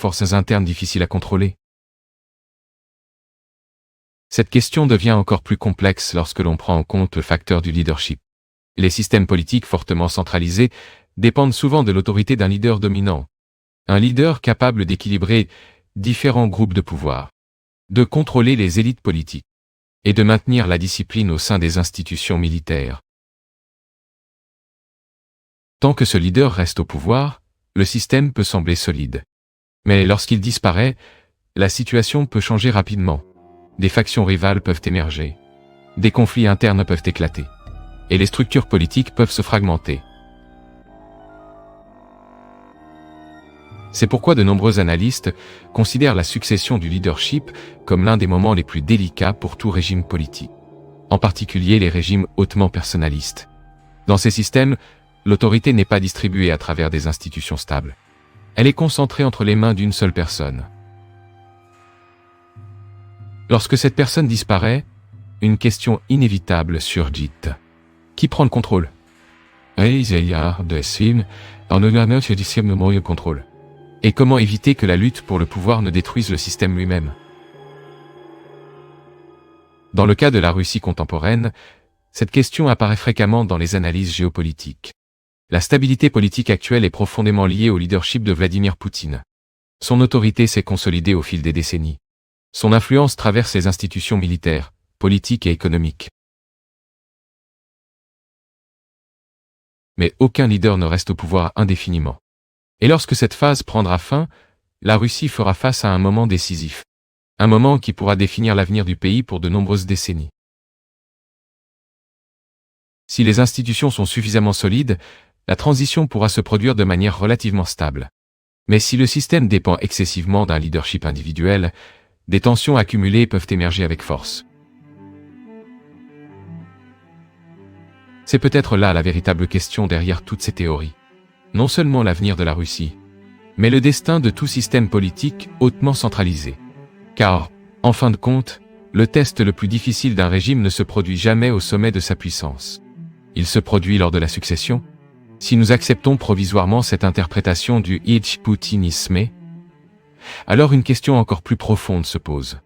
forces internes difficiles à contrôler? Cette question devient encore plus complexe lorsque l'on prend en compte le facteur du leadership. Les systèmes politiques fortement centralisés dépendent souvent de l'autorité d'un leader dominant. Un leader capable d'équilibrer différents groupes de pouvoir, de contrôler les élites politiques et de maintenir la discipline au sein des institutions militaires. Tant que ce leader reste au pouvoir, le système peut sembler solide. Mais lorsqu'il disparaît, la situation peut changer rapidement. Des factions rivales peuvent émerger. Des conflits internes peuvent éclater. Et les structures politiques peuvent se fragmenter. C'est pourquoi de nombreux analystes considèrent la succession du leadership comme l'un des moments les plus délicats pour tout régime politique. En particulier les régimes hautement personnalistes. Dans ces systèmes, l'autorité n'est pas distribuée à travers des institutions stables. Elle est concentrée entre les mains d'une seule personne. Lorsque cette personne disparaît, une question inévitable surgit. Qui prend le contrôle? Et comment éviter que la lutte pour le pouvoir ne détruise le système lui-même? Dans le cas de la Russie contemporaine, cette question apparaît fréquemment dans les analyses géopolitiques. La stabilité politique actuelle est profondément liée au leadership de Vladimir Poutine. Son autorité s'est consolidée au fil des décennies. Son influence traverse les institutions militaires, politiques et économiques. Mais aucun leader ne reste au pouvoir indéfiniment. Et lorsque cette phase prendra fin, la Russie fera face à un moment décisif. Un moment qui pourra définir l'avenir du pays pour de nombreuses décennies. Si les institutions sont suffisamment solides, la transition pourra se produire de manière relativement stable. Mais si le système dépend excessivement d'un leadership individuel, des tensions accumulées peuvent émerger avec force. C'est peut-être là la véritable question derrière toutes ces théories. Non seulement l'avenir de la Russie, mais le destin de tout système politique hautement centralisé. Car, en fin de compte, le test le plus difficile d'un régime ne se produit jamais au sommet de sa puissance. Il se produit lors de la succession. Si nous acceptons provisoirement cette interprétation du poutinisme, alors une question encore plus profonde se pose.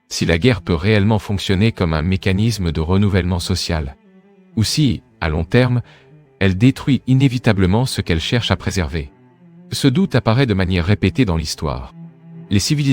Si la guerre peut réellement fonctionner comme un mécanisme de renouvellement social, ou si, à long terme, elle détruit inévitablement ce qu'elle cherche à préserver. Ce doute apparaît de manière répétée dans l'histoire. Les civilisations